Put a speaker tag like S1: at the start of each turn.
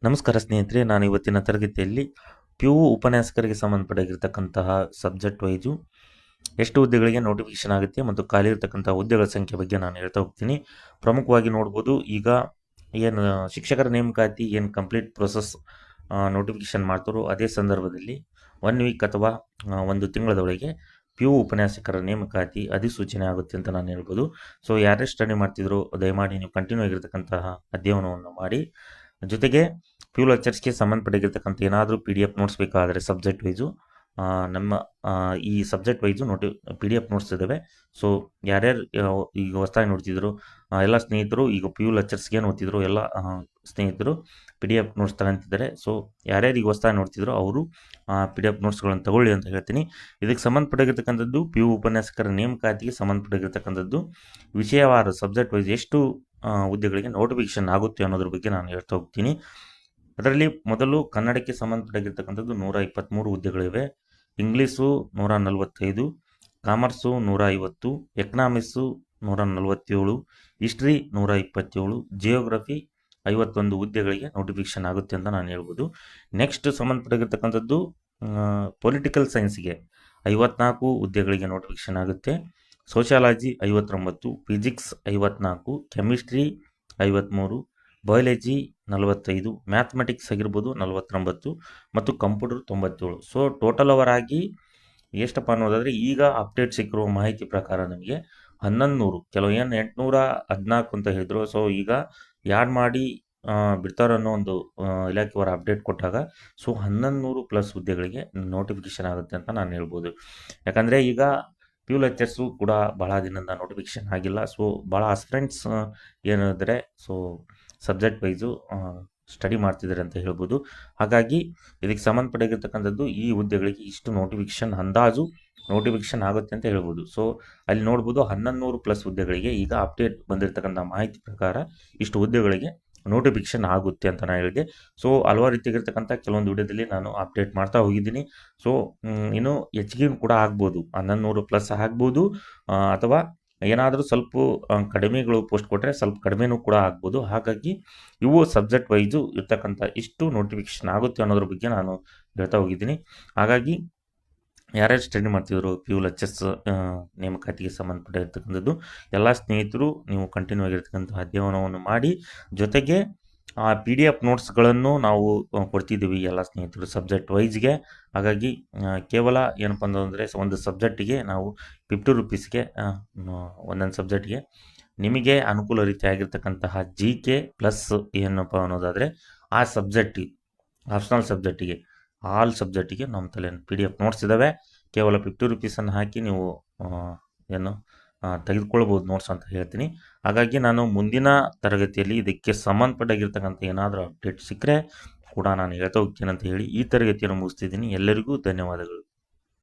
S1: ನಮಸ್ಕಾರ ಸ್ನೇಹಿತರೆ, ನಾನು ಇವತ್ತಿನ ತರಗತಿಯಲ್ಲಿ PU ಉಪನ್ಯಾಸಕರಿಗೆ ಸಂಬಂಧಪಟ್ಟಿರ್ತಕ್ಕಂತಹ ಸಬ್ಜೆಕ್ಟ್ ವೈಸು ಎಷ್ಟು ಹುದ್ದೆಗಳಿಗೆ ನೋಟಿಫಿಕೇಶನ್ ಆಗುತ್ತೆ ಮತ್ತು ಖಾಲಿ ಇರತಕ್ಕಂತಹ ಹುದ್ದೆಗಳ ಸಂಖ್ಯೆ ಬಗ್ಗೆ ನಾನು ಹೇಳ್ತಾ ಹೋಗ್ತೀನಿ. ಪ್ರಮುಖವಾಗಿ ನೋಡ್ಬೋದು, ಈಗ ಏನು ಶಿಕ್ಷಕರ ನೇಮಕಾತಿ ಏನು ಕಂಪ್ಲೀಟ್ ಪ್ರೊಸೆಸ್ ನೋಟಿಫಿಕೇಶನ್ ಮಾಡ್ತಾರೋ ಅದೇ ಸಂದರ್ಭದಲ್ಲಿ 1 ವೀಕ್ ಅಥವಾ 1 ತಿಂಗಳದೊಳಗೆ PU ಉಪನ್ಯಾಸಕರ ನೇಮಕಾತಿ ಅಧಿಸೂಚನೆ ಆಗುತ್ತೆ ಅಂತ ನಾನು ಹೇಳ್ಬೋದು. ಸೊ ಯಾರೇ ಸ್ಟಡಿ ಮಾಡ್ತಿದ್ರು ದಯಮಾಡಿ ನೀವು ಕಂಟಿನ್ಯೂ ಆಗಿರ್ತಕ್ಕಂತಹ ಅಧ್ಯಯನವನ್ನು ಮಾಡಿ. ಜೊತೆಗೆ PU ಲೆಕ್ಚರ್ಸ್ಗೆ ಸಂಬಂಧಪಟ್ಟಿರ್ತಕ್ಕಂಥ ಏನಾದರೂ PDF ನೋಟ್ಸ್ ಬೇಕಾದರೆ ಸಬ್ಜೆಕ್ಟ್ ವೈಸು ನಮ್ಮ ಈ ಸಬ್ಜೆಕ್ಟ್ ವೈಸು PDF ನೋಟ್ಸ್ ಇದ್ದಾವೆ. ಸೊ ಯಾರ್ಯಾರು ಈಗ ಹೊಸದಾಗಿ ನೋಡ್ತಿದ್ರು ಎಲ್ಲ ಸ್ನೇಹಿತರು, ಈಗ PU ಲೆಕ್ಚರ್ಸ್ಗೆ ಓದ್ತಿದ್ರು ಎಲ್ಲ ಸ್ನೇಹಿತರು PDF ನೋಟ್ಸ್ ತಗೊಂತಿದ್ದಾರೆ. ಸೊ ಯಾರ್ಯಾರು ಈಗ ಹೊಸದಾಗಿ ನೋಡ್ತಿದ್ರು ಅವರು PDF ನೋಟ್ಸ್ಗಳನ್ನು ತಗೊಳ್ಳಿ ಅಂತ ಹೇಳ್ತೀನಿ. ಇದಕ್ಕೆ ಸಂಬಂಧಪಟ್ಟಿರ್ತಕ್ಕಂಥದ್ದು PU ಉಪನ್ಯಾಸಕರ ನೇಮಕಾತಿಗೆ ಸಂಬಂಧಪಟ್ಟಿರ್ತಕ್ಕಂಥದ್ದು ವಿಷಯವಾರು ಸಬ್ಜೆಕ್ಟ್ ವೈಸ್ ಎಷ್ಟು ಹುದ್ದೆಗಳಿಗೆ ನೋಟಿಫಿಕೇಶನ್ ಆಗುತ್ತೆ ಅನ್ನೋದ್ರ ಬಗ್ಗೆ ನಾನು ಹೇಳ್ತಾ ಹೋಗ್ತೀನಿ. ಅದರಲ್ಲಿ ಮೊದಲು ಕನ್ನಡಕ್ಕೆ ಸಂಬಂಧಪಟ್ಟಿರ್ತಕ್ಕಂಥದ್ದು 123 ಹುದ್ದೆಗಳಿವೆ. English 145, commerce 150, economics 147, history 127, geography 51 ಹುದ್ದೆಗಳಿಗೆ ನೋಟಿಫಿಕೇಶನ್ ಆಗುತ್ತೆ ಅಂತ ನಾನು ಹೇಳ್ಬೋದು. ನೆಕ್ಸ್ಟ್ ಸಂಬಂಧಪಟ್ಟಿರ್ತಕ್ಕಂಥದ್ದು ಪೊಲಿಟಿಕಲ್ ಸೈನ್ಸ್ಗೆ 54 ಹುದ್ದೆಗಳಿಗೆ ನೋಟಿಫಿಕೇಶನ್ ಆಗುತ್ತೆ. Sociology 59, physics 54, chemistry 53, biology 45, mathematics ಆಗಿರ್ಬೋದು 49 ಮತ್ತು ಕಂಪ್ಯೂಟರ್ 97. ಸೊ ಟೋಟಲ್ ಅವರ್ ಆಗಿ ಎಷ್ಟಪ್ಪ ಅನ್ನೋದಾದರೆ, ಈಗ ಅಪ್ಡೇಟ್ ಸಿಕ್ಕಿರುವ ಮಾಹಿತಿ ಪ್ರಕಾರ ನಮಗೆ 1100, ಕೆಲವು ಏನು 814 ಅಂತ ಹೇಳಿದ್ರು. ಸೊ ಈಗ ಯಾಡ್ ಮಾಡಿ ಬಿಡ್ತಾರೆ ಅನ್ನೋ ಒಂದು ಇಲಾಖೆಯವರ ಅಪ್ಡೇಟ್ ಕೊಟ್ಟಾಗ ಸೊ 1100 ಪ್ಲಸ್ ಹುದ್ದೆಗಳಿಗೆ ನೋಟಿಫಿಕೇಶನ್ ಆಗುತ್ತೆ ಅಂತ ನಾನು ಹೇಳ್ಬೋದು. ಯಾಕಂದರೆ ಈಗ PU ಲೆಕ್ಚರ್ಸು ಕೂಡ ಭಾಳ ದಿನದಿಂದ ನೋಟಿಫಿಕೇಶನ್ ಆಗಿಲ್ಲ. ಸೊ ಭಾಳ ಆಸ್ಪಿರೆಂಟ್ಸ್ ಏನಿದ್ರೆ ಸೊ ಸಬ್ಜೆಕ್ಟ್ ವೈಸು ಸ್ಟಡಿ ಮಾಡ್ತಿದ್ದಾರೆ ಅಂತ ಹೇಳ್ಬೋದು. ಹಾಗಾಗಿ ಇದಕ್ಕೆ ಸಂಬಂಧಪಟ್ಟಿರ್ತಕ್ಕಂಥದ್ದು ಈ ಹುದ್ದೆಗಳಿಗೆ ಇಷ್ಟು ನೋಟಿಫಿಕೇಶನ್ ಅಂದಾಜು ನೋಟಿಫಿಕೇಶನ್ ಆಗುತ್ತೆ ಅಂತ ಹೇಳ್ಬೋದು. ಸೊ ಅಲ್ಲಿ ನೋಡ್ಬೋದು 1100 ಪ್ಲಸ್ ಹುದ್ದೆಗಳಿಗೆ ಈಗ ಅಪ್ಡೇಟ್ ಬಂದಿರತಕ್ಕಂಥ ಮಾಹಿತಿ ಪ್ರಕಾರ ಇಷ್ಟು ಹುದ್ದೆಗಳಿಗೆ ನೋಟಿಫಿಕೇಶನ್ ಆಗುತ್ತೆ ಅಂತ ನಾನು ಹೇಳಿದೆ. ಸೊ ಹಲವಾರು ರೀತಿಯಾಗಿರ್ತಕ್ಕಂಥ ಕೆಲವೊಂದು ವಿಡಿಯೋದಲ್ಲಿ ನಾನು ಅಪ್ಡೇಟ್ ಮಾಡ್ತಾ ಹೋಗಿದ್ದೀನಿ. ಸೊ ಇನ್ನು ಹೆಚ್ಚಿಗೆ ಕೂಡ ಆಗ್ಬೋದು, 1100 ಪ್ಲಸ್ ಆಗ್ಬೋದು, ಅಥವಾ ಏನಾದರೂ ಸ್ವಲ್ಪ ಕಡಿಮೆಗಳು ಪೋಸ್ಟ್ ಕೊಟ್ಟರೆ ಸ್ವಲ್ಪ ಕಡಿಮೆನೂ ಕೂಡ ಆಗ್ಬೋದು. ಹಾಗಾಗಿ ಇವು ಸಬ್ಜೆಕ್ಟ್ ವೈಸು ಇರ್ತಕ್ಕಂಥ ಇಷ್ಟು ನೋಟಿಫಿಕೇಶನ್ ಆಗುತ್ತೆ ಅನ್ನೋದ್ರ ಬಗ್ಗೆ ನಾನು ಹೇಳ್ತಾ ಹೋಗಿದ್ದೀನಿ. ಹಾಗಾಗಿ ಯಾರ್ಯಾರು ಸ್ಟಡಿ ಮಾಡ್ತಿದ್ರು PU ಲೆಕ್ಚರ್ಸ್ ನೇಮಕಾತಿಗೆ ಸಂಬಂಧಪಟ್ಟಿರ್ತಕ್ಕಂಥದ್ದು ಎಲ್ಲ ಸ್ನೇಹಿತರು ನೀವು ಕಂಟಿನ್ಯೂ ಆಗಿರ್ತಕ್ಕಂಥ ಅಧ್ಯಯನವನ್ನು ಮಾಡಿ. ಜೊತೆಗೆ PDF ನೋಟ್ಸ್ಗಳನ್ನು ನಾವು ಕೊಡ್ತಿದ್ದೀವಿ ಎಲ್ಲ ಸ್ನೇಹಿತರು ಸಬ್ಜೆಕ್ಟ್ ವೈಸ್ಗೆ. ಹಾಗಾಗಿ ಕೇವಲ ಏನಪ್ಪ ಅಂತಂದರೆ ಒಂದು ಸಬ್ಜೆಕ್ಟಿಗೆ ನಾವು 50 ರುಪೀಸ್ಗೆ ಒಂದೊಂದು ಸಬ್ಜೆಕ್ಟ್ಗೆ ನಿಮಗೆ ಅನುಕೂಲ ರೀತಿಯಾಗಿರ್ತಕ್ಕಂತಹ GK ಪ್ಲಸ್ ಏನಪ್ಪ ಅನ್ನೋದಾದರೆ ಆ ಸಬ್ಜೆಕ್ಟಿಗೆ ಆಪ್ಷನಲ್ ಸಬ್ಜೆಕ್ಟಿಗೆ ಆಲ್ ಸಬ್ಜೆಕ್ಟಿಗೆ ನಮ್ಮ ತಲೆ PDF ನೋಟ್ಸ್ ಇದ್ದಾವೆ. ಕೇವಲ 50 ರುಪೀಸನ್ನು ಹಾಕಿ ನೀವು ಏನು ತೆಗೆದುಕೊಳ್ಬೋದು ನೋಟ್ಸ್ ಅಂತ ಹೇಳ್ತೀನಿ. ಹಾಗಾಗಿ ನಾನು ಮುಂದಿನ ತರಗತಿಯಲ್ಲಿ ಇದಕ್ಕೆ ಸಂಬಂಧಪಟ್ಟಾಗಿರ್ತಕ್ಕಂಥ ಏನಾದರೂ ಅಪ್ಡೇಟ್ ಸಿಕ್ಕರೆ ಕೂಡ ನಾನು ಹೇಳ್ತಾ ಹೋಗ್ತೀನಿ ಅಂತ ಹೇಳಿ ಈ ತರಗತಿಯನ್ನು ಮುಗಿಸ್ತಿದ್ದೀನಿ. ಎಲ್ಲರಿಗೂ ಧನ್ಯವಾದಗಳು.